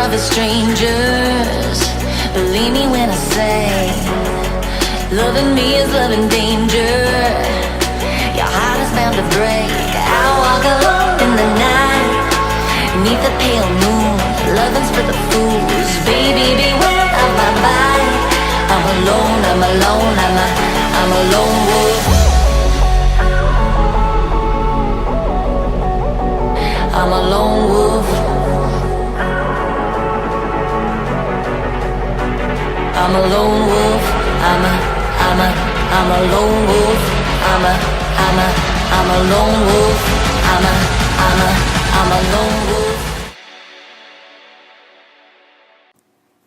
love is strangers. Believe me when I say, loving me is loving danger. Your heart is bound to break. I walk alone in the night, beneath the pale moon. Loving's for the fools. Baby, beware of my bite. I'm alone, I'm alone, I'm a lone wolf. I'm a lone wolf. I'm a lone wolf. I'm a lone wolf. I'm a lone wolf. I'm a lone wolf.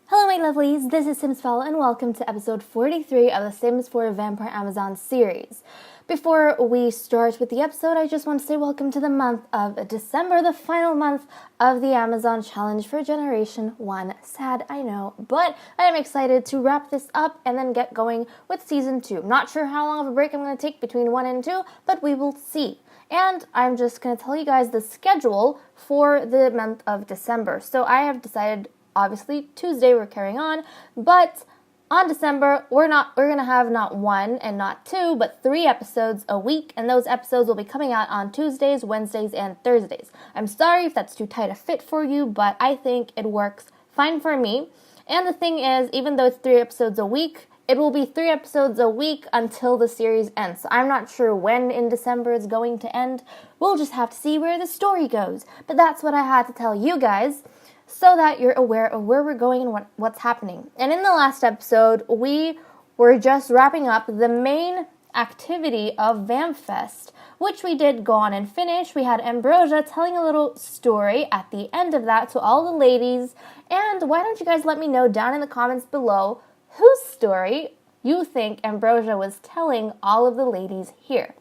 Hello my lovelies, this is simsfel and welcome to episode 43 of the Sims 4 Vampire Amazon series. Before we start with the episode, I just want to say welcome to the month of December, the final month of the Amazon challenge for Generation 1. Sad, I know, but I am excited to wrap this up and then get going with Season 2. Not sure how long of a break I'm going to take between 1 and 2, but we will see. And I'm just going to tell you guys the schedule for the month of December. So I have decided, obviously, Tuesday we're carrying on, but on December, we're going to have not 1 and not 2, but 3 episodes a week, and those episodes will be coming out on Tuesdays, Wednesdays, and Thursdays. I'm sorry if that's too tight a fit for you, but I think it works fine for me. And the thing is, even though it's 3 episodes a week, it will be 3 episodes a week until the series ends. So I'm not sure when in December it's going to end. We'll just have to see where the story goes. But that's what I had to tell you guys, so that you're aware of where we're going and what's happening. And in the last episode, we were just wrapping up the main activity of VAMFest, which we did go on and finish. We had Ambrosia telling a little story at the end of that to all the ladies. And why don't you guys let me know down in the comments below whose story you think Ambrosia was telling all of the ladies here.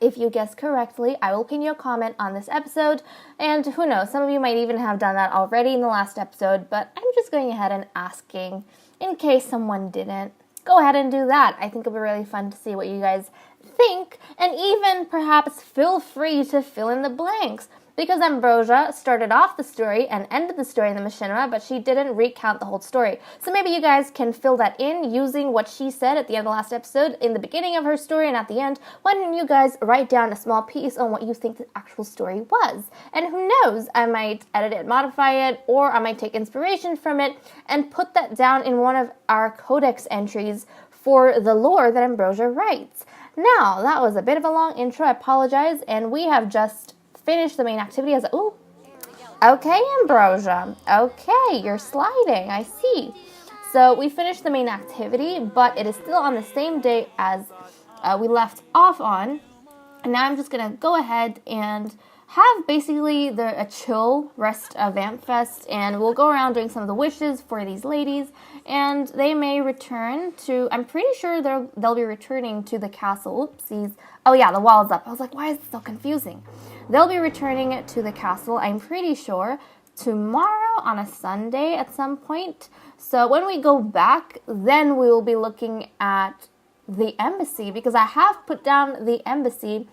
If you guess correctly, I will pin you a comment on this episode, and who knows, some of you might even have done that already in the last episode, but I'm just going ahead and asking in case someone didn't. Go ahead and do that. I think it'll be really fun to see what you guys think, and even perhaps feel free to fill in the blanks. Because Ambrosia started off the story and ended the story in the machinima, but she didn't recount the whole story. So maybe you guys can fill that in using what she said at the end of the last episode, in the beginning of her story and at the end. Why don't you guys write down a small piece on what you think the actual story was? And who knows, I might edit it, modify it, or I might take inspiration from it and put that down in one of our codex entries for the lore that Ambrosia writes. Now, that was a bit of a long intro, I apologize, and we have just finish the main activity as ooh. Okay, Ambrosia. Okay, you're sliding. I see. So we finished the main activity, but it is still on the same day as we left off on. And now I'm just going to go ahead and have basically a chill rest of VampFest, and we'll go around doing some of the wishes for these ladies, and they may return to, I'm pretty sure they'll be returning to the castle. Oopsies. Oh yeah, the wall is up. I was like, why is it so confusing? They'll be returning to the castle, I'm pretty sure, tomorrow on a Sunday at some point. So when we go back, then we will be looking at the embassy, because I have put down the embassy,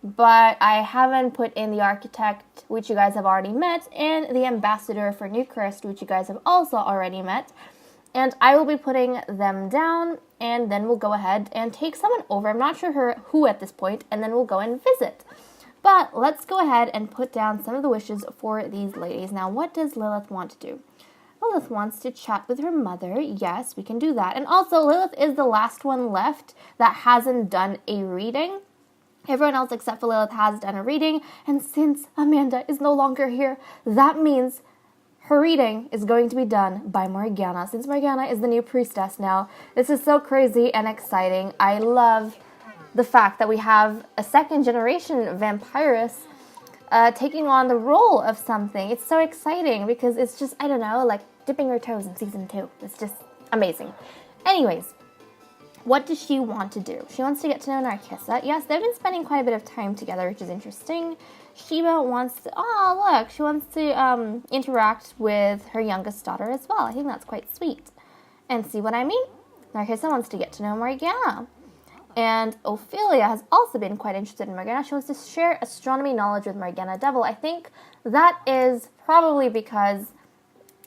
but I haven't put in the architect, which you guys have already met, and the ambassador for Newcrest, which you guys have also already met. And I will be putting them down, and then we'll go ahead and take someone over. I'm not sure who at this point, and then we'll go and visit. But let's go ahead and put down some of the wishes for these ladies. Now, what does Lilith want to do? Lilith wants to chat with her mother. Yes, we can do that. And also, Lilith is the last one left that hasn't done a reading. Everyone else except for Lilith has done a reading. And since Amanda is no longer here, that means her reading is going to be done by Morgana. Since Morgana is the new priestess now, this is so crazy and exciting. I love the fact that we have a second generation vampiress taking on the role of something. It's so exciting because it's just, I don't know, like dipping her toes in season 2. It's just amazing. Anyways, what does she want to do? She wants to get to know Narcissa. Yes, they've been spending quite a bit of time together, which is interesting. Shiva wants to, oh look, she wants to interact with her youngest daughter as well. I think that's quite sweet. And see what I mean? Narcissa wants to get to know Morgana. And Ophelia has also been quite interested in Morgana. She wants to share astronomy knowledge with Morgana Devil. I think that is probably because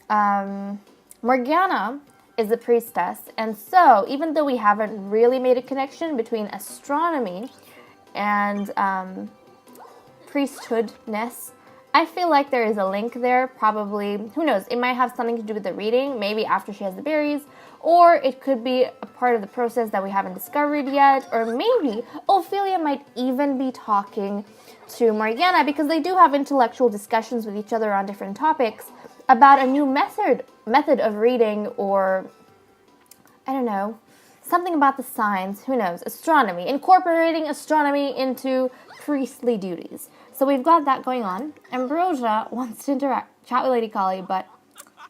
Morgana is the priestess, and so even though we haven't really made a connection between astronomy and priesthoodness, I feel like there is a link there. Probably, who knows, it might have something to do with the reading, maybe after she has the berries, or it could be a part of the process that we haven't discovered yet, or maybe Ophelia might even be talking to Morgana because they do have intellectual discussions with each other on different topics about a new method of reading, or I don't know, something about the signs, who knows, astronomy, incorporating astronomy into priestly duties. So we've got that going on. Ambrosia wants to chat with Lady Kali, but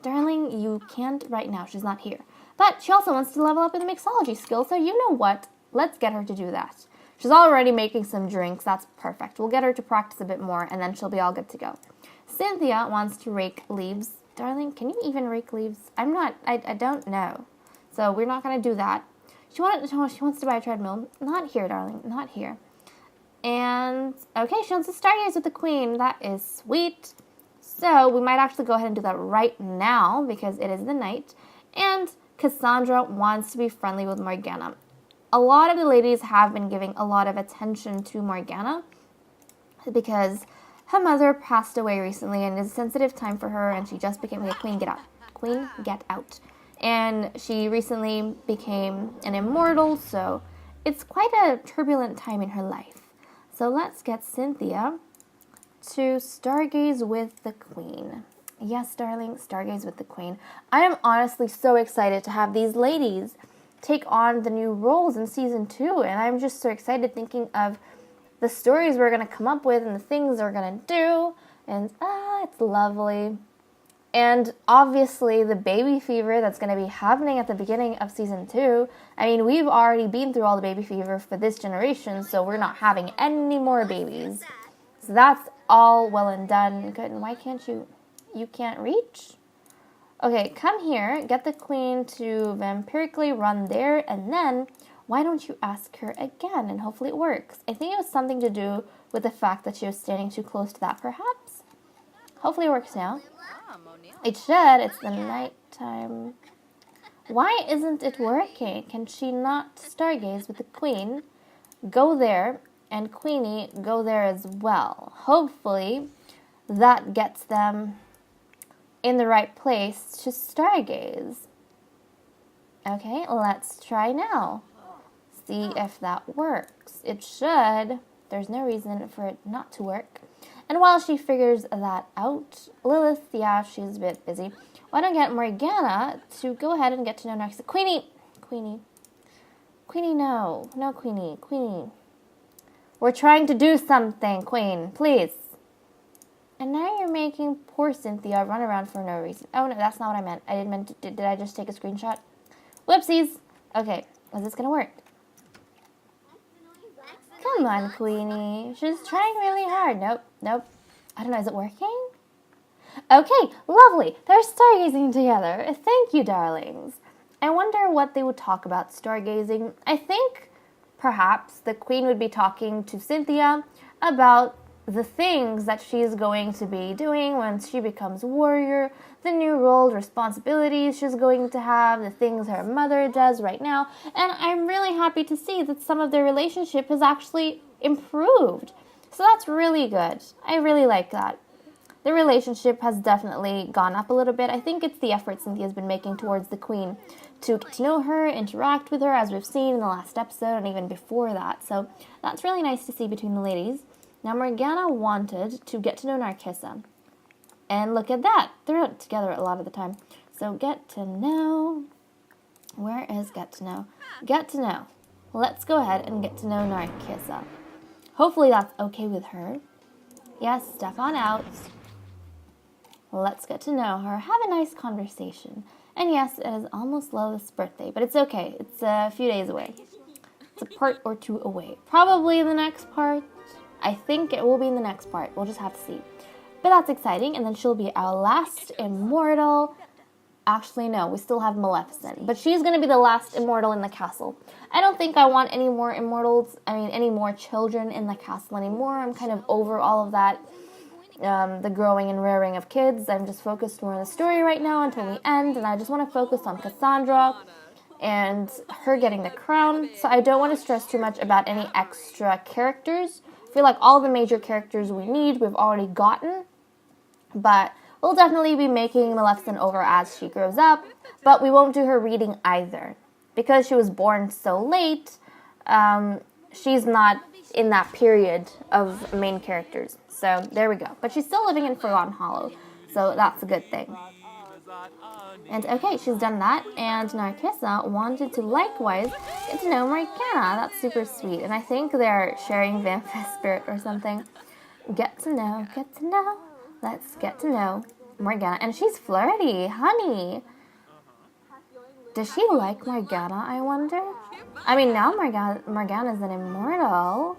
darling, you can't right now, she's not here. But she also wants to level up in the mixology skill, so you know what, let's get her to do that. She's already making some drinks, that's perfect. We'll get her to practice a bit more, and then she'll be all good to go. Cynthia wants to rake leaves. Darling, can you even rake leaves? I don't know. So we're not going to do that. She wants to buy a treadmill. Not here, darling, not here. And, okay, she wants to stargaze with the queen. That is sweet. So we might actually go ahead and do that right now because it is the night. And Cassandra wants to be friendly with Morgana. A lot of the ladies have been giving a lot of attention to Morgana because her mother passed away recently and it's a sensitive time for her, and she just became a queen. Get out. Queen, get out. And she recently became an immortal, so it's quite a turbulent time in her life. So let's get Cynthia to stargaze with the queen. Yes, darling, stargaze with the queen. I am honestly so excited to have these ladies take on the new roles in season 2, and I'm just so excited thinking of the stories we're going to come up with and the things we're going to do, and it's lovely. And obviously the baby fever that's going to be happening at the beginning of season 2. I mean, we've already been through all the baby fever for this generation, so we're not having any more babies. So that's all well and done. Good. And why can't you can't reach? Okay, come here, get the queen to vampirically run there, and then why don't you ask her again, and hopefully it works. I think it was something to do with the fact that she was standing too close to that, perhaps. Hopefully it works now. It should. It's the nighttime. Why isn't it working? Can she not stargaze with the queen? Go there, and Queenie go there as well. Hopefully that gets them in the right place to stargaze. Okay, let's try now. See if that works. It should. There's no reason for it not to work. And while she figures that out, Lilith, yeah, she's a bit busy. Why don't get Morgana to go ahead and get to know next. Queenie, no, Queenie. We're trying to do something, Queen, please. And now you're making poor Cynthia run around for no reason. Oh no, that's not what I meant. I didn't mean to. Did I just take a screenshot? Whoopsies. Okay, is this gonna work? Come on, Queenie. She's trying really hard. Nope. I don't know, is it working? Okay, lovely. They're stargazing together. Thank you, darlings. I wonder what they would talk about stargazing. I think perhaps the queen would be talking to Cynthia about the things that she's going to be doing when she becomes warrior, the new roles, responsibilities she's going to have, the things her mother does right now. And I'm really happy to see that some of their relationship has actually improved. So that's really good. I really like that. The relationship has definitely gone up a little bit. I think it's the effort Cynthia's been making towards the queen to get to know her, interact with her, as we've seen in the last episode and even before that. So that's really nice to see between the ladies. Now, Morgana wanted to get to know Narcissa. And look at that. They're together a lot of the time. So get to know. Where is get to know? Get to know. Let's go ahead and get to know Narcissa. Hopefully that's okay with her. Yes, step on out. Let's get to know her. Have a nice conversation. And yes, it is almost Lilith's birthday, but it's okay. It's a few days away. It's a part or two away. Probably the next part. I think it will be in the next part. We'll just have to see. But that's exciting. And then she'll be our last immortal. Actually, no. We still have Maleficent. But she's going to be the last immortal in the castle. I don't think I want any more immortals. I mean, any more children in the castle anymore. I'm kind of over all of that. the growing and rearing of kids. I'm just focused more on the story right now until the end, and I just want to focus on Cassandra and her getting the crown, so I don't want to stress too much about any extra characters. I feel like all the major characters we've already gotten, but we'll definitely be making Maleficent over as she grows up, but we won't do her reading either. Because she was born so late, she's not in that period of main characters. So there we go. But she's still living in Forgotten Hollow, so that's a good thing. And okay, she's done that, and Narcissa wanted to likewise get to know Morgana. That's super sweet, and I think they're sharing Vampire Spirit or something. Get to know, let's get to know Morgana. And she's flirty, honey. Does she like Morgana, I wonder? I mean, now Morgana's an immortal,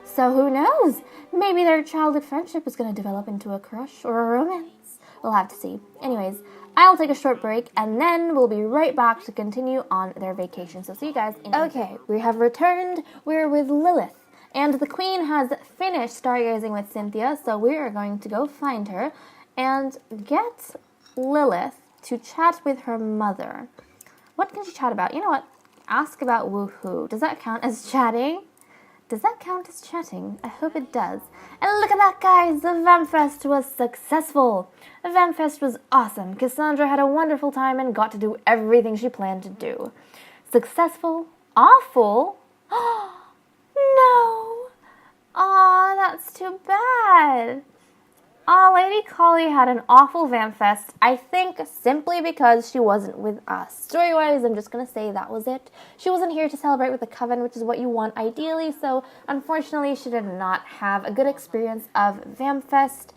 so who knows? Maybe their childhood friendship is going to develop into a crush or a romance. We'll have to see. Anyways, I'll take a short break, and then we'll be right back to continue on their vacation. So see you guys in Okay, we have returned. We're with Lilith, and the queen has finished stargazing with Cynthia, so we are going to go find her and get Lilith to chat with her mother. What can she chat about? You know what? Ask about woohoo. Does that count as chatting? Does that count as chatting? I hope it does. And look at that, guys! The VAMFest was successful! The VAMFest was awesome. Cassandra had a wonderful time and got to do everything she planned to do. Successful? Awful? No! Aw, that's too bad. Aw, Lady Collie had an awful VAMFest, I think simply because she wasn't with us. Story-wise, I'm just going to say that was it. She wasn't here to celebrate with the Coven, which is what you want ideally, so unfortunately she did not have a good experience of VAMFest.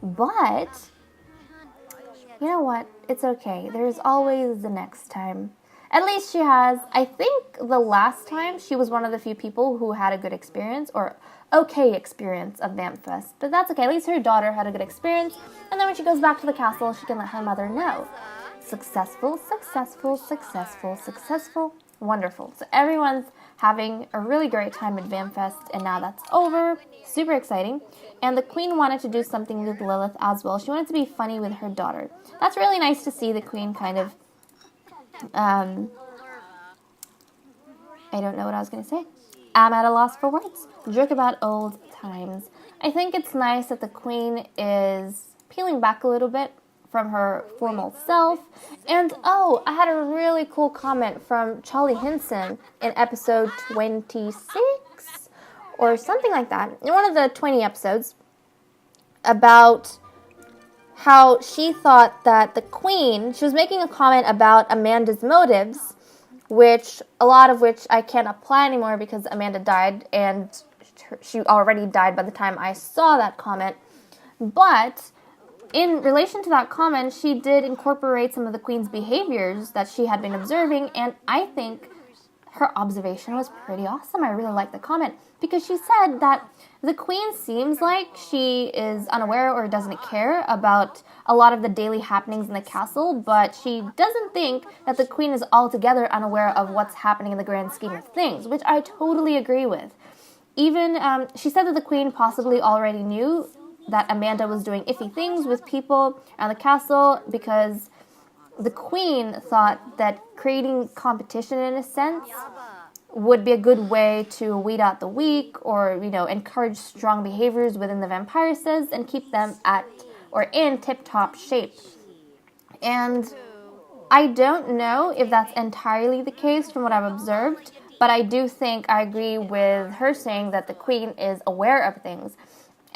But, you know what? It's okay. There's always the next time. At least she has. I think the last time she was one of the few people who had a good experience, or okay experience of VAMFest. But that's okay. At least her daughter had a good experience. And then when she goes back to the castle, she can let her mother know. Successful, successful, successful, successful. Wonderful. So everyone's having a really great time at VAMFest, and now that's over. Super exciting. And the queen wanted to do something with Lilith as well. She wanted to be funny with her daughter. That's really nice to see the queen kind of I don't know what I was going to say. I'm at a loss for words. Joke about old times. I think it's nice that the queen is peeling back a little bit from her formal self. And, oh, I had a really cool comment from Charlie Hinson in episode 26 or something like that, in one of the 20 episodes, about how she thought that the queen, she was making a comment about Amanda's motives, which, a lot of which I can't apply anymore because Amanda died, and she already died by the time I saw that comment. But in relation to that comment, she did incorporate some of the queen's behaviors that she had been observing, and I think her observation was pretty awesome. I really liked the comment, because she said that the queen seems like she is unaware or doesn't care about a lot of the daily happenings in the castle, but she doesn't think that the queen is altogether unaware of what's happening in the grand scheme of things, which I totally agree with. Even, she said that the queen possibly already knew that Amanda was doing iffy things with people around the castle, because the queen thought that creating competition, in a sense, would be a good way to weed out the weak, or, you know, encourage strong behaviors within the vampiresses and keep them at or in tip-top shape. And I don't know if that's entirely the case from what I've observed, but I do think I agree with her saying that the queen is aware of things.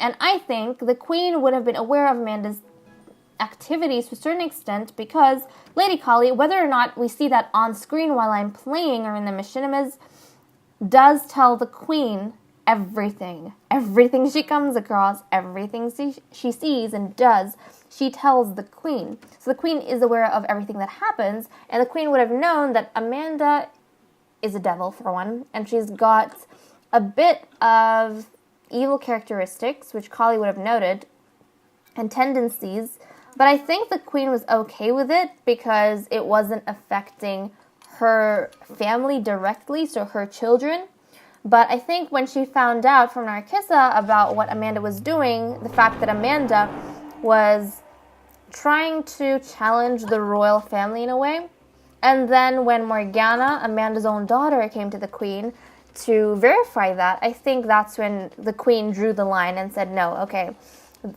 And I think the queen would have been aware of Amanda's activities to a certain extent, because Lady Collie, whether or not we see that on screen while I'm playing or in the machinimas, does tell the queen everything. Everything she comes across, everything she sees and does, she tells the queen. So the queen is aware of everything that happens, and the queen would have known that Amanda is a devil, for one, and she's got a bit of evil characteristics, which Collie would have noted, and tendencies. But I think the queen was okay with it because it wasn't affecting her family directly, so her children. But I think when she found out from Narcissa about what Amanda was doing, the fact that Amanda was trying to challenge the royal family in a way, and then when Morgana, Amanda's own daughter, came to the queen to verify that, I think that's when the queen drew the line and said, no, okay,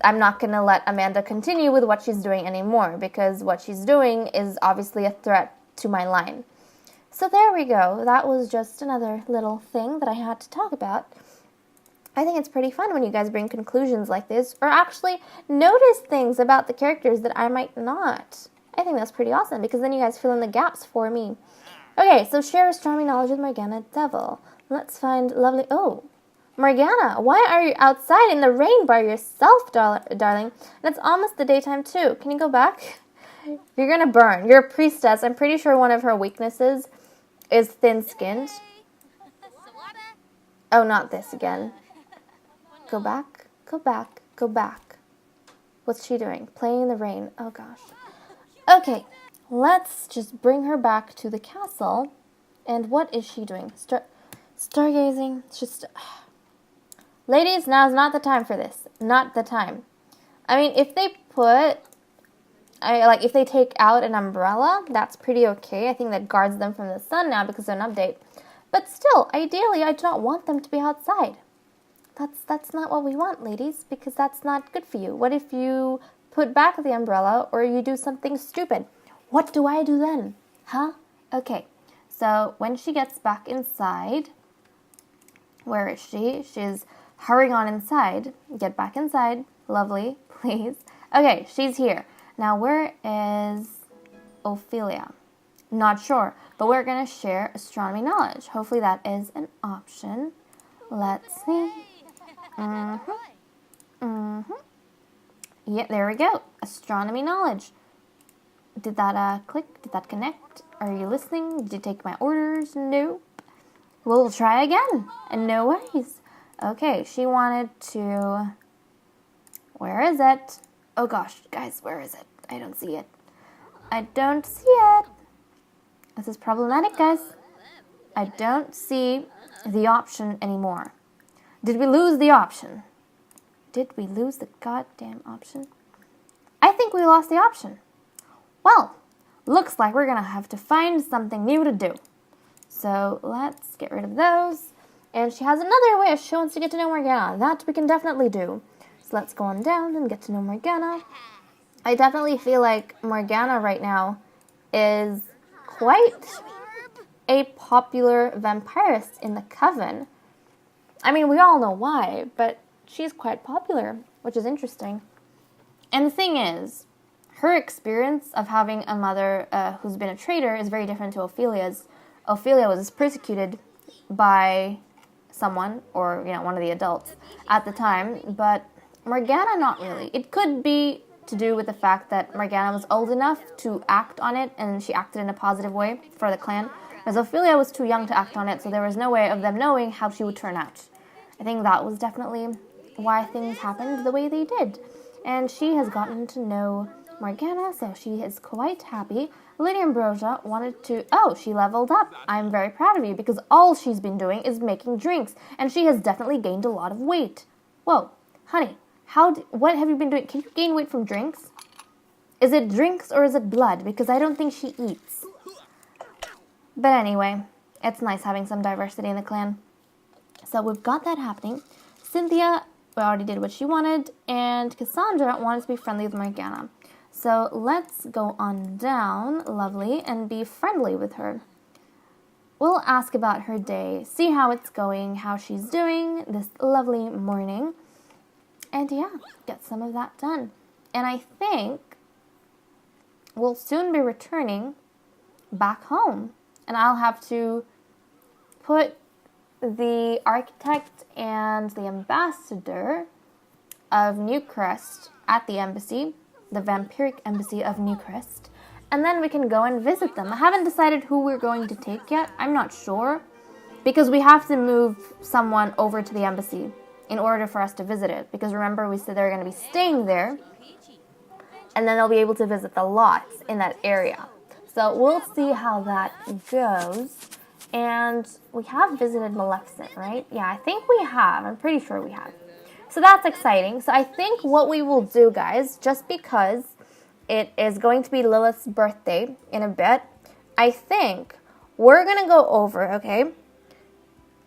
I'm not going to let Amanda continue with what she's doing anymore, because what she's doing is obviously a threat to my line. So there we go. That was just another little thing that I had to talk about. I think it's pretty fun when you guys bring conclusions like this, or actually notice things about the characters that I might not. I think that's pretty awesome, because then you guys fill in the gaps for me. Okay, so share astronomy knowledge with Morgana Devil. Let's find lovely... Oh, Morgana, why are you outside in the rain by yourself, darling? And it's almost the daytime, too. Can you go back? You're gonna burn. You're a priestess. I'm pretty sure one of her weaknesses is thin-skinned. Oh, not this again. Go back, go back, go back. What's she doing? Playing in the rain. Oh, gosh. Okay, let's just bring her back to the castle. And what is she doing? Stargazing. It's just... Ladies, now's not the time for this. Not the time. I mean, if they put... if they take out an umbrella, that's pretty okay. I think that guards them from the sun now because of an update. But still, ideally, I do not want them to be outside. That's not what we want, ladies, because that's not good for you. What if you put back the umbrella or you do something stupid? What do I do then? Huh? Okay, so when she gets back inside, where is she? She's hurrying on inside. Get back inside. Lovely, please. Okay, she's here. Now, where is Ophelia? Not sure, but we're going to share astronomy knowledge. Hopefully that is an option. Let's see. Yeah, there we go. Astronomy knowledge. Did that click? Did that connect? Are you listening? Did you take my orders? Nope. We'll try again. And no worries. Okay, she wanted to... Where is it? Oh gosh, guys, where is it? I don't see it. I don't see it. This is problematic, guys. I don't see the option anymore. Did we lose the option? Did we lose the goddamn option? I think we lost the option. Well, looks like we're gonna have to find something new to do. So let's get rid of those. And she has another wish. She wants to get to know Morgana. That we can definitely do. So let's go on down and get to know Morgana. I definitely feel like Morgana right now is quite a popular vampirist in the coven. I mean, we all know why, but she's quite popular, which is interesting. And the thing is, her experience of having a mother who's been a traitor is very different to Ophelia's. Ophelia was persecuted by someone, or one of the adults at the time, but Morgana not really. It could be to do with the fact that Morgana was old enough to act on it, and she acted in a positive way for the clan, as Ophelia was too young to act on it, so there was no way of them knowing how she would turn out. I think that was definitely why things happened the way they did. And she has gotten to know Morgana, so she is quite happy. Lady Ambrosia wanted to... Oh, she leveled up. I'm very proud of you, because all she's been doing is making drinks, and she has definitely gained a lot of weight. Whoa, honey, what have you been doing? Can you gain weight from drinks? Is it drinks or is it blood? Because I don't think she eats. But anyway, it's nice having some diversity in the clan. So we've got that happening. Cynthia already did what she wanted, and Cassandra wanted to be friendly with Morgana. So let's go on down, lovely, and be friendly with her. We'll ask about her day, see how it's going, how she's doing this lovely morning. And yeah, get some of that done. And I think we'll soon be returning back home. And I'll have to put the architect and the ambassador of Newcrest at the embassy, the Vampiric embassy of Newcrest, and then we can go and visit them. I haven't decided who we're going to take yet. I'm not sure, because we have to move someone over to the embassy in order for us to visit it, because remember we said they're going to be staying there, and then they'll be able to visit the lots in that area. So we'll see how that goes. And we have visited Maleficent, right? Yeah, I think we have. I'm pretty sure we have. So that's exciting. So I think what we will do, guys, just because it is going to be Lilith's birthday in a bit, I think we're going to go over, okay?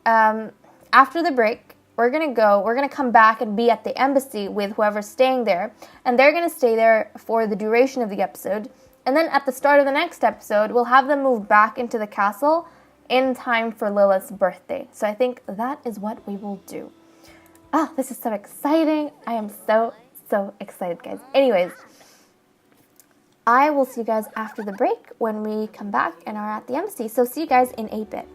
After the break, we're going to come back and be at the embassy with whoever's staying there. And they're going to stay there for the duration of the episode. And then at the start of the next episode, we'll have them move back into the castle in time for Lilith's birthday. So I think that is what we will do. Oh, this is so exciting. I am so excited, guys. Anyways, I will see you guys after the break when we come back and are at the embassy. So see you guys in a bit.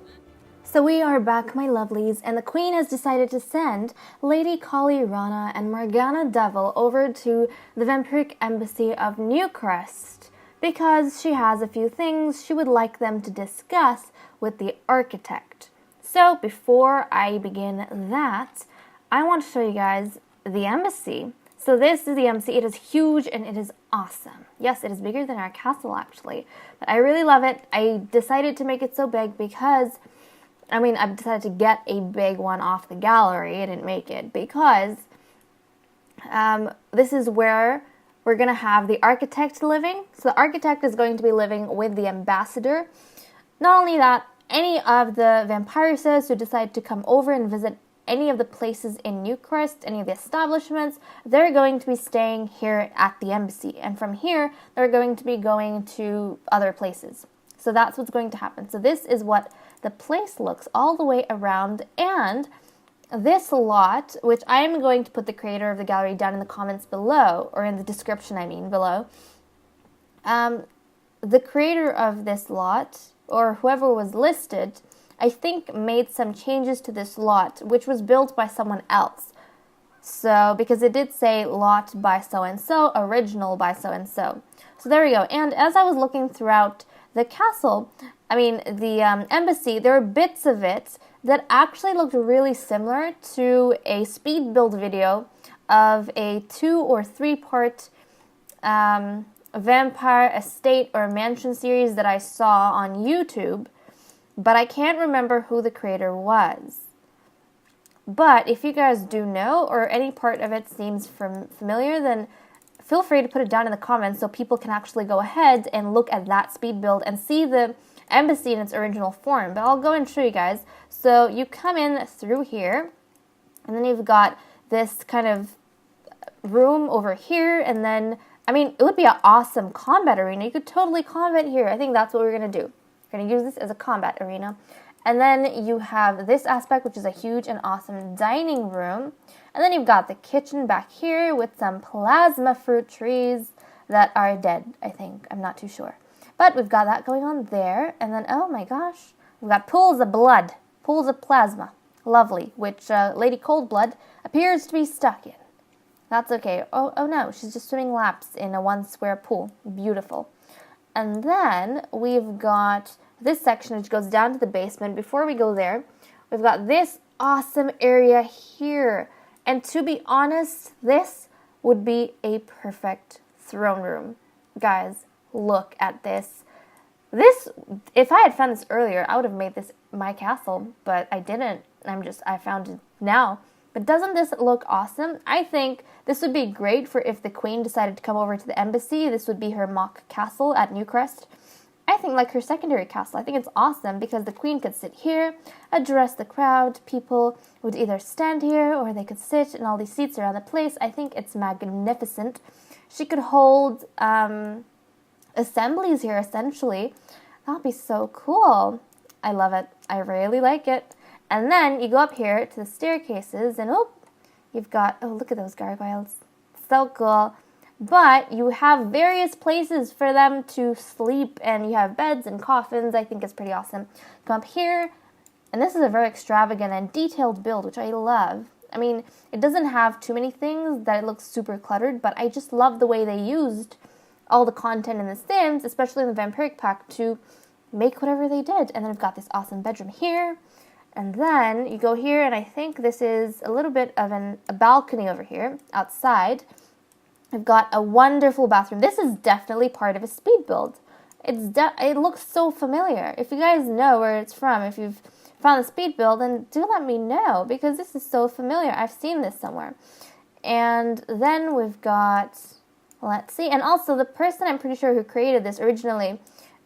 So we are back, my lovelies, and the Queen has decided to send Lady Kali Rana and Morgana Devil over to the Vampiric embassy of Newcrest because she has a few things she would like them to discuss with the architect. So before I begin that, I want to show you guys the embassy. So this is the embassy. It is huge and it is awesome. Yes, it is bigger than our castle actually, but I really love it. I decided to make it so big because, I've decided to get a big one off the gallery. I didn't make it because this is where we're going to have the architect living. So the architect is going to be living with the ambassador. Not only that, any of the vampiresses who decide to come over and visit any of the places in Newcrest, any of the establishments, they're going to be staying here at the embassy. And from here, they're going to be going to other places. So that's what's going to happen. So this is what the place looks all the way around. And this lot, which I am going to put the creator of the gallery down in the comments below, or in the description, below. The creator of this lot, or whoever was listed, I think made some changes to this lot, which was built by someone else. So, because it did say lot by so-and-so, original by so-and-so. So there we go. And as I was looking throughout the castle, the embassy, there were bits of it that actually looked really similar to a speed build video of a 2 or 3 part vampire estate or mansion series that I saw on YouTube. But I can't remember who the creator was. But if you guys do know, or any part of it seems familiar, then feel free to put it down in the comments so people can actually go ahead and look at that speed build and see the embassy in its original form. But I'll go and show you guys. So you come in through here, and then you've got this kind of room over here, and then, it would be an awesome combat arena. You could totally combat here. I think that's what we're going to do. We're going to use this as a combat arena. And then you have this aspect, which is a huge and awesome dining room. And then you've got the kitchen back here with some plasma fruit trees that are dead, I think. I'm not too sure. But we've got that going on there. And then, oh my gosh, we've got pools of blood, pools of plasma. Lovely, which Lady Coldblood appears to be stuck in. That's okay. Oh no, she's just swimming laps in a 1 square pool. Beautiful. And then we've got this section which goes down to the basement. Before we go there, we've got this awesome area here. And to be honest, this would be a perfect throne room. Guys, look at this. If I had found this earlier, I would have made this my castle, but I didn't. I found it now. But doesn't this look awesome? I think this would be great for if the Queen decided to come over to the embassy. This would be her mock castle at Newcrest. I think like her secondary castle. I think it's awesome because the Queen could sit here, address the crowd. People would either stand here or they could sit in all these seats around the place. I think it's magnificent. She could hold assemblies here, essentially. That would be so cool. I love it. I really like it. And then you go up here to the staircases, and you've got, look at those gargoyles. So cool. But you have various places for them to sleep, and you have beds and coffins. I think it's pretty awesome. Come up here, and this is a very extravagant and detailed build, which I love. It doesn't have too many things that it looks super cluttered, but I just love the way they used all the content in the Sims, especially in the Vampiric pack, to make whatever they did. And then we've got this awesome bedroom here. And then you go here, and I think this is a little bit of a balcony over here, outside. I've got a wonderful bathroom. This is definitely part of a speed build. it looks so familiar. If you guys know where it's from, if you've found the speed build, then do let me know, because this is so familiar. I've seen this somewhere. And then we've got, let's see, and also the person I'm pretty sure who created this originally,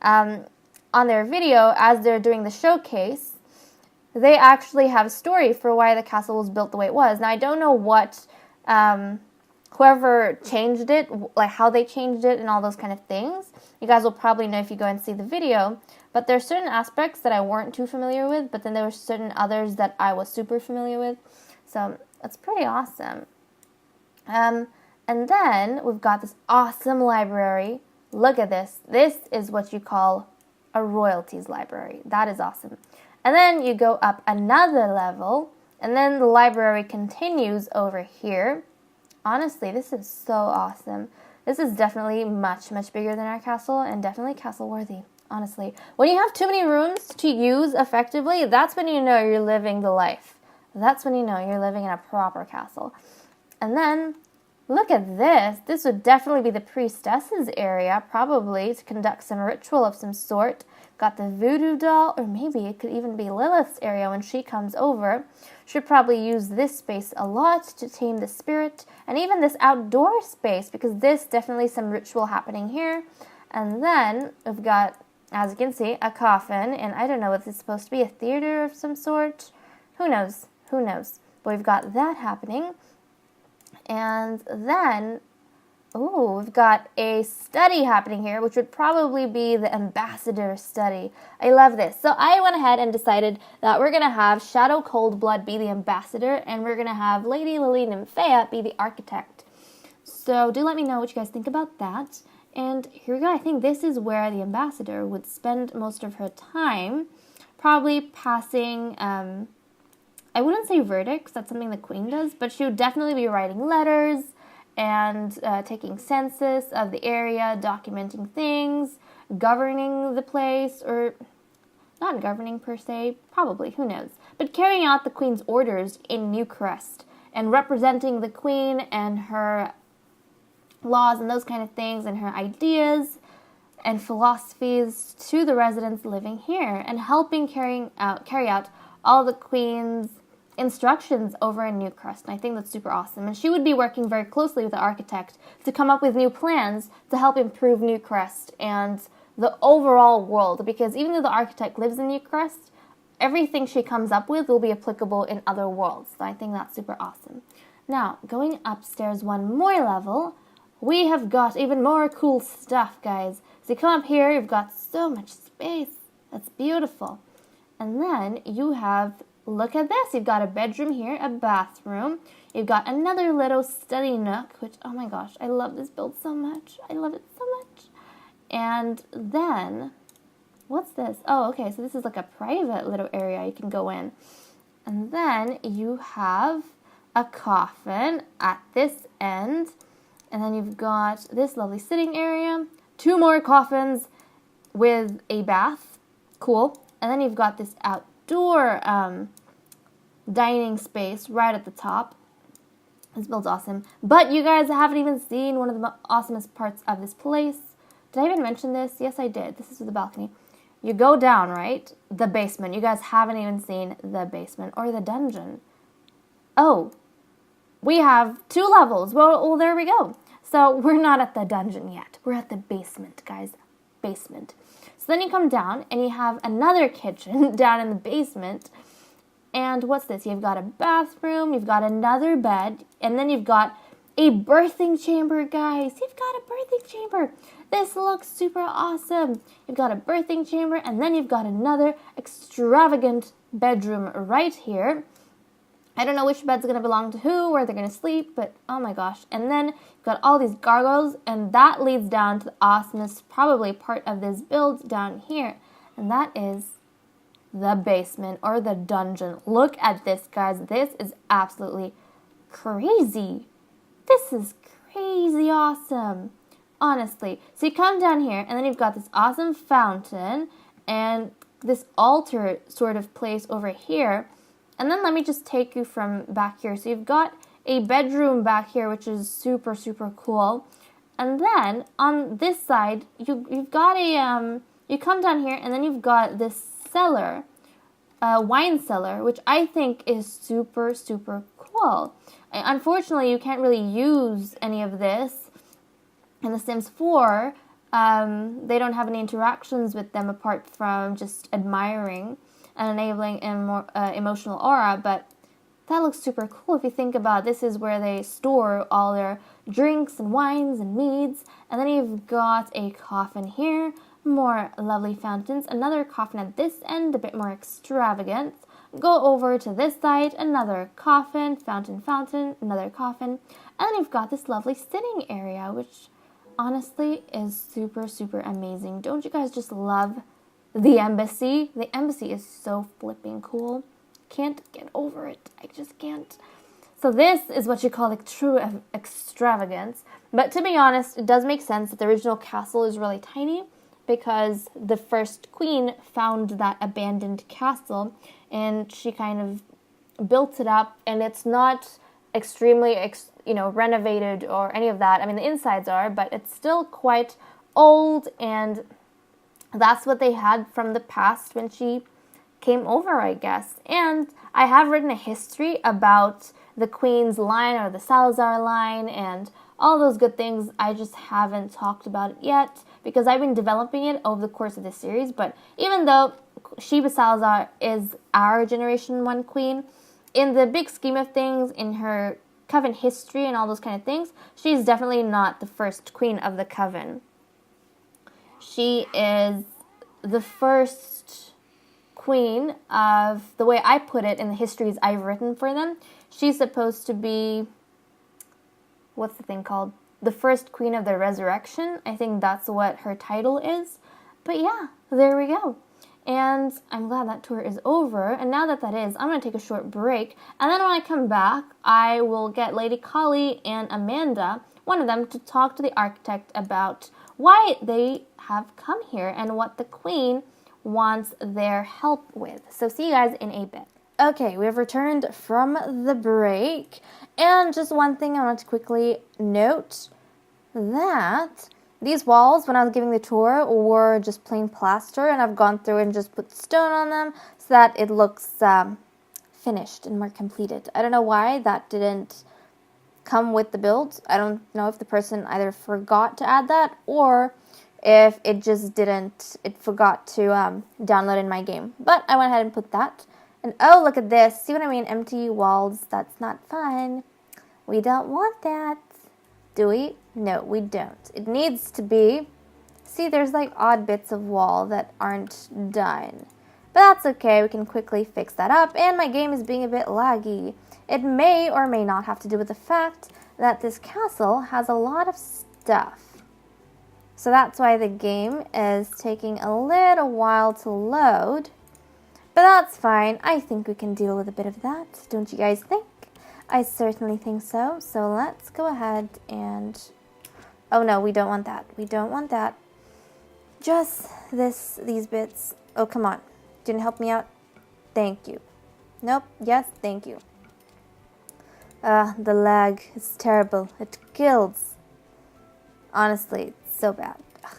on their video as they're doing the showcase, they actually have a story for why the castle was built the way it was. Now, I don't know what, whoever changed it, like how they changed it and all those kind of things. You guys will probably know if you go and see the video. But there are certain aspects that I weren't too familiar with, but then there were certain others that I was super familiar with. So it's pretty awesome. And then we've got this awesome library. Look at this. This is what you call a royalties library. That is awesome. And then you go up another level, and then the library continues over here. Honestly, this is so awesome. This is definitely much, much bigger than our castle, and definitely castle worthy, honestly. When you have too many rooms to use effectively, that's when you know you're living the life. That's when you know you're living in a proper castle. And then, look at this. This would definitely be the priestess's area, probably, to conduct some ritual of some sort. Got the voodoo doll, or maybe it could even be Lilith's area when she comes over. Should probably use this space a lot to tame the spirit, and even this outdoor space, because there's definitely some ritual happening here. And then we've got, as you can see, a coffin, and I don't know if it's supposed to be a theater of some sort. Who knows? Who knows? But we've got that happening. And then, ooh, we've got a study happening here, which would probably be the ambassador study. I love this. So I went ahead and decided that we're going to have Shadow Coldblood be the ambassador, and we're going to have Lady Lily Nymphea be the architect. So do let me know what you guys think about that. And here we go. I think this is where the ambassador would spend most of her time, probably passing, I wouldn't say verdicts, that's something the queen does, but she would definitely be writing letters and taking census of the area, documenting things, governing the place, or not governing per se, probably, who knows, but carrying out the queen's orders in Newcrest and representing the queen and her laws and those kind of things and her ideas and philosophies to the residents living here, and helping carry out all the queen's instructions over in Newcrest. And I think that's super awesome. And she would be working very closely with the architect to come up with new plans to help improve Newcrest and the overall world, because even though the architect lives in Newcrest, everything she comes up with will be applicable in other worlds. So I think that's super awesome. Now, going upstairs one more level, we have got even more cool stuff, guys. So you come up here, you've got so much space. That's beautiful. And then you have, look at this. You've got a bedroom here, a bathroom. You've got another little study nook, which, oh my gosh, I love this build so much. I love it so much. And then, what's this? Oh, okay, so this is like a private little area you can go in. And then you have a coffin at this end. And then you've got this lovely sitting area. 2 more coffins with a bath. Cool. And then you've got this outdoor dining space right at the top. This build's awesome. But you guys haven't even seen one of the awesomest parts of this place. Did I even mention this? Yes, I did. This is the balcony. You go down, right? The basement. You guys haven't even seen the basement or the dungeon. Oh, we have 2 levels. Well, there we go. So we're not at the dungeon yet. We're at the basement, guys. Basement. So then you come down and you have another kitchen down in the basement. And what's this? You've got a bathroom, you've got another bed, and then you've got a birthing chamber, guys. You've got a birthing chamber. This looks super awesome. You've got a birthing chamber, and then you've got another extravagant bedroom right here. I don't know which bed's going to belong to who, where they're going to sleep, but oh my gosh. And then you've got all these gargoyles, and that leads down to the awesomest, probably part of this build down here. And that is the basement or the dungeon. Look at this, guys. This is absolutely crazy. This is crazy awesome. Honestly. So you come down here, and then you've got this awesome fountain and this altar sort of place over here. And then let me just take you from back here. So you've got a bedroom back here, which is super, super cool. And then on this side, you've got a you come down here, and then you've got this cellar, wine cellar, which I think is super, super cool. Unfortunately, you can't really use any of this in The Sims 4. They don't have any interactions with them apart from just admiring and enabling emotional aura, but that looks super cool if you think about it. This is where they store all their drinks and wines and meads. And then you've got a coffin here, more lovely fountains, another coffin at this end, a bit more extravagant. Go over to this side, another coffin, fountain, another coffin. And then you've got this lovely sitting area, which honestly is super, super amazing. Don't you guys just love the embassy? The embassy is so flipping cool. Can't get over it. I just can't. So this is what you call like true extravagance. But to be honest, it does make sense that the original castle is really tiny because the first queen found that abandoned castle and she kind of built it up, and it's not extremely renovated or any of that. I mean, the insides are, but it's still quite old, and that's what they had from the past when she came over, I guess. And I have written a history about the Queen's line or the Salazar line and all those good things. I just haven't talked about it yet because I've been developing it over the course of this series. But even though Sheba Salazar is our Generation 1 queen, in the big scheme of things, in her Coven history and all those kind of things, she's definitely not the first queen of the Coven. She is the first queen of, the way I put it in the histories I've written for them, she's supposed to be, what's the thing called? The first queen of the resurrection. I think that's what her title is. But yeah, there we go. And I'm glad that tour is over. And now that that is, I'm going to take a short break. And then when I come back, I will get Lady Kali and Amanda, one of them, to talk to the architect about why they have come here and what the queen wants their help with. So see you guys in a bit. Okay, we have returned from the break. And just one thing I want to quickly note, that these walls, when I was giving the tour, were just plain plaster, and I've gone through and just put stone on them so that it looks finished and more completed. I don't know why that didn't come with the build. I don't know if the person either forgot to add that or if it just didn't, it forgot to download in my game. But I went ahead and put that. And oh, look at this. See what I mean? Empty walls. That's not fun. We don't want that. Do we? No, we don't. It needs to be. See, there's like odd bits of wall that aren't done. But that's okay. We can quickly fix that up. And my game is being a bit laggy. It may or may not have to do with the fact that this castle has a lot of stuff. So that's why the game is taking a little while to load. But that's fine. I think we can deal with a bit of that. Don't you guys think? I certainly think so. So let's go ahead and... Oh no, we don't want that. We don't want that. Just these bits. Oh, come on. Didn't help me out? Thank you. Nope. Yes, thank you. The lag is terrible. It kills. Honestly, it's so bad. Ugh.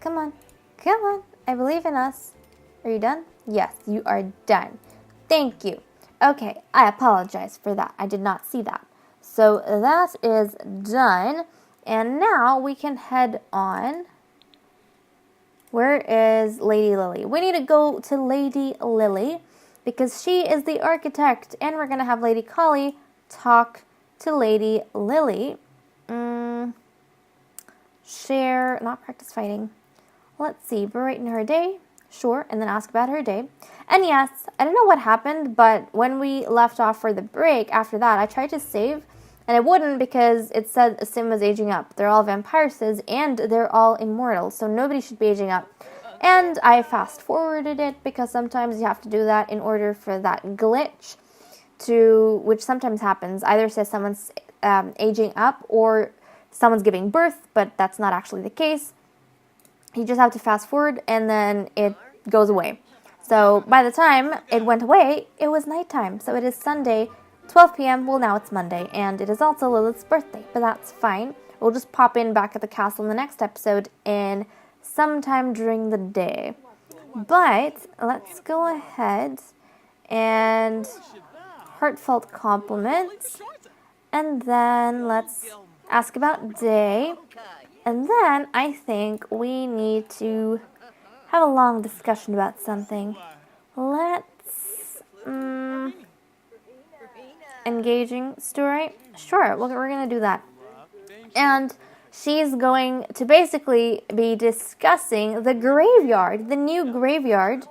Come on. Come on. I believe in us. Are you done? Yes, you are done. Thank you. Okay, I apologize for that. I did not see that. So that is done. And now we can head on. Where is Lady Lily? We need to go to Lady Lily because she is the architect. And we're going to have Lady Kali talk to Lady Lily. Share, not practice fighting. Let's see, berate in her day. Sure, and then ask about her day. And yes, I don't know what happened, but when we left off for the break, after that, I tried to save, and it wouldn't because it said a sim was aging up. They're all vampiresses, and they're all immortal, so nobody should be aging up. And I fast-forwarded it because sometimes you have to do that in order for that glitch to, which sometimes happens. Either says someone's aging up or someone's giving birth, but that's not actually the case. You just have to fast forward and then it goes away. So by the time it went away, it was nighttime. So it is Sunday, 12 p.m. Well, now it's Monday, and it is also Lilith's birthday, but that's fine. we'll just pop in back at the castle in the next episode in sometime during the day. But let's go ahead and heartfelt compliments, and then let's ask about day, and then I think we need to have a long discussion about something. Let's engaging story. Sure, we're gonna do that. And she's going to basically be discussing the graveyard, the new graveyard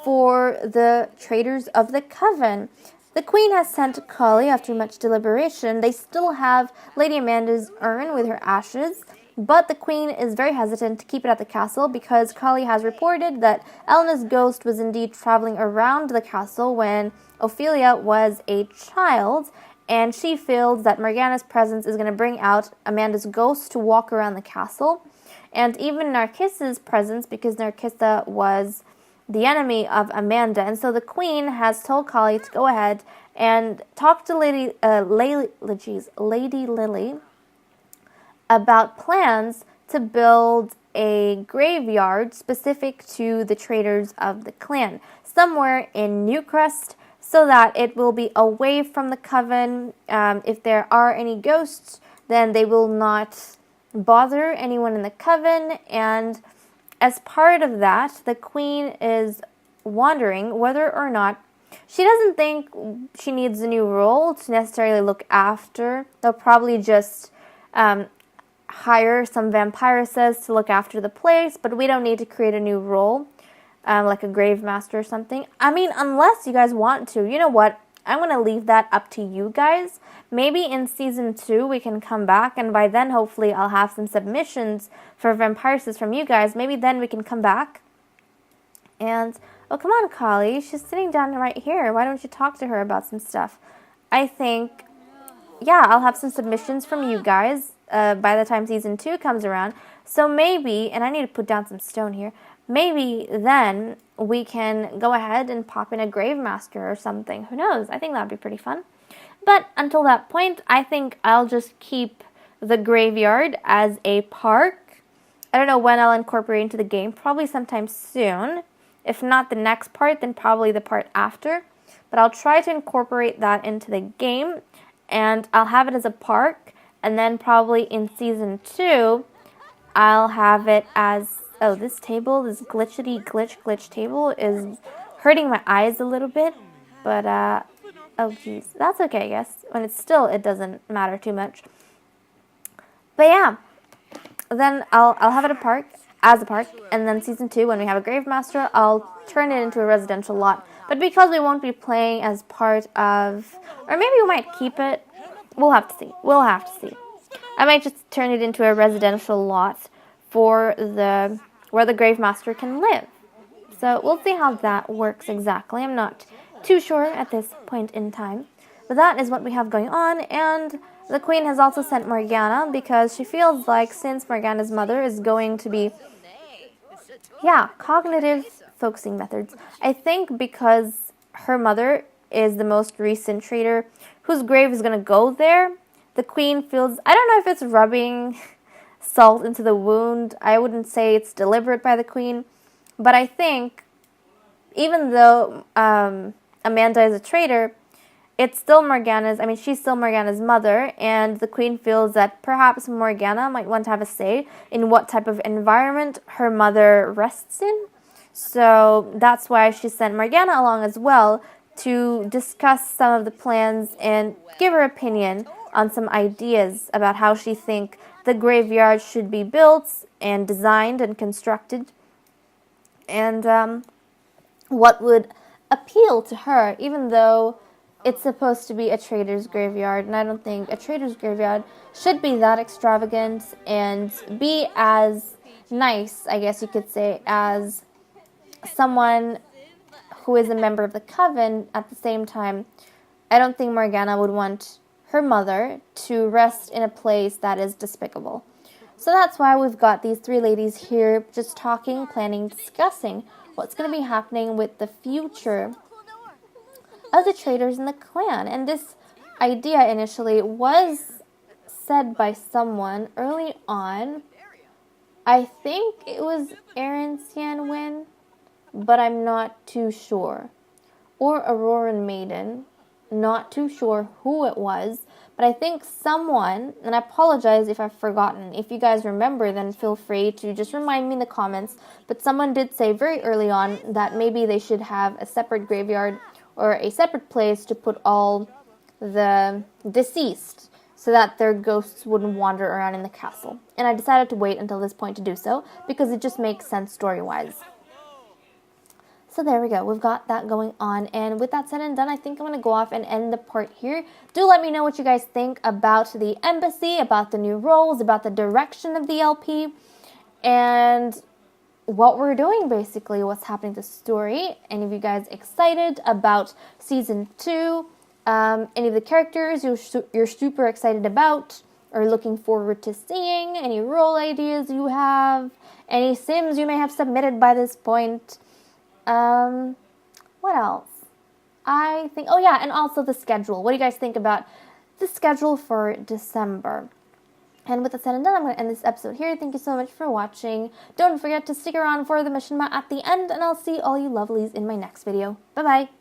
for the Traders of the Coven. The Queen has sent Kali after much deliberation. They still have Lady Amanda's urn with her ashes, but the Queen is very hesitant to keep it at the castle because Kali has reported that Elena's ghost was indeed traveling around the castle when Ophelia was a child, and she feels that Morgana's presence is going to bring out Amanda's ghost to walk around the castle, and even Narcissa's presence, because Narcissa was the enemy of Amanda. And so the Queen has told Kali to go ahead and talk to Lady Lily about plans to build a graveyard specific to the Traders of the Clan, somewhere in Newcrest, so that it will be away from the Coven. If there are any ghosts, then they will not bother anyone in the Coven. And as part of that, the Queen is wondering whether or not she doesn't think she needs a new role to necessarily look after. They'll probably just hire some vampiresses to look after the place, but we don't need to create a new role. Like a grave master or something. I mean, unless you guys want to. You know what? I'm going to leave that up to you guys. Maybe in season 2 we can come back, and by then hopefully I'll have some submissions for vampiresses from you guys. Maybe then we can come back. And, oh, come on, Kali. She's sitting down right here. Why don't you talk to her about some stuff? I think, yeah, I'll have some submissions from you guys by the time season 2 comes around. So maybe, and I need to put down some stone here, maybe then we can go ahead and pop in a grave master or something. Who knows? I think that'd be pretty fun. But until that point, I think I'll just keep the graveyard as a park. I don't know when I'll incorporate into the game. Probably sometime soon. If not the next part, then probably the part after. But I'll try to incorporate that into the game. And I'll have it as a park. And then probably in season 2, I'll have it as... Oh, this table, this glitch table is hurting my eyes a little bit. But, oh geez, that's okay, I guess. When it's still, it doesn't matter too much. But yeah, then I'll have it as a park, and then season 2, when we have a grave master, I'll turn it into a residential lot. But because we won't be playing as part of, or maybe we might keep it, we'll have to see. I might just turn it into a residential lot for where the grave master can live. So we'll see how that works exactly. I'm not too sure at this point in time. But that is what we have going on, and the Queen has also sent Morgana because she feels like since Morgana's mother is going to be, cognitive focusing methods. I think because her mother is the most recent trader whose grave is going to go there, the Queen feels, I don't know if it's rubbing salt into the wound. I wouldn't say it's deliberate by the Queen, but I think even though Amanda is a traitor, it's still she's still Morgana's mother, and the Queen feels that perhaps Morgana might want to have a say in what type of environment her mother rests in. So that's why she sent Morgana along as well to discuss some of the plans and give her opinion on some ideas about how she thinks the graveyard should be built and designed and constructed, and what would appeal to her, even though it's supposed to be a trader's graveyard, and I don't think a trader's graveyard should be that extravagant and be as nice, I guess you could say, as someone who is a member of the Coven. At the same time, I don't think Morgana would want her mother to rest in a place that is despicable. So that's why we've got these 3 ladies here just talking, planning, discussing what's going to be happening with the future of the traders in the clan. And this idea initially was said by someone early on. I think it was Aaron Win, but I'm not too sure. Or Auroran Maiden, not too sure who it was, but I think someone, and I apologize if I've forgotten. If you guys remember, then feel free to just remind me in the comments. But someone did say very early on that maybe they should have a separate graveyard or a separate place to put all the deceased so that their ghosts wouldn't wander around in the castle. And I decided to wait until this point to do so because it just makes sense story-wise. So there we go, we've got that going on, and with that said and done, I think I'm going to go off and end the part here. Do let me know what you guys think about the embassy, about the new roles, about the direction of the LP, and what we're doing basically, what's happening to the story. Any of you guys excited about Season 2? Any of the characters you're super excited about or looking forward to seeing? Any role ideas you have? Any sims you may have submitted by this point? What else? I think, oh yeah, and also the schedule. What do you guys think about the schedule for December? And with that said and done, I'm going to end this episode here. Thank you so much for watching. Don't forget to stick around for the mission map at the end, and I'll see all you lovelies in my next video. Bye-bye.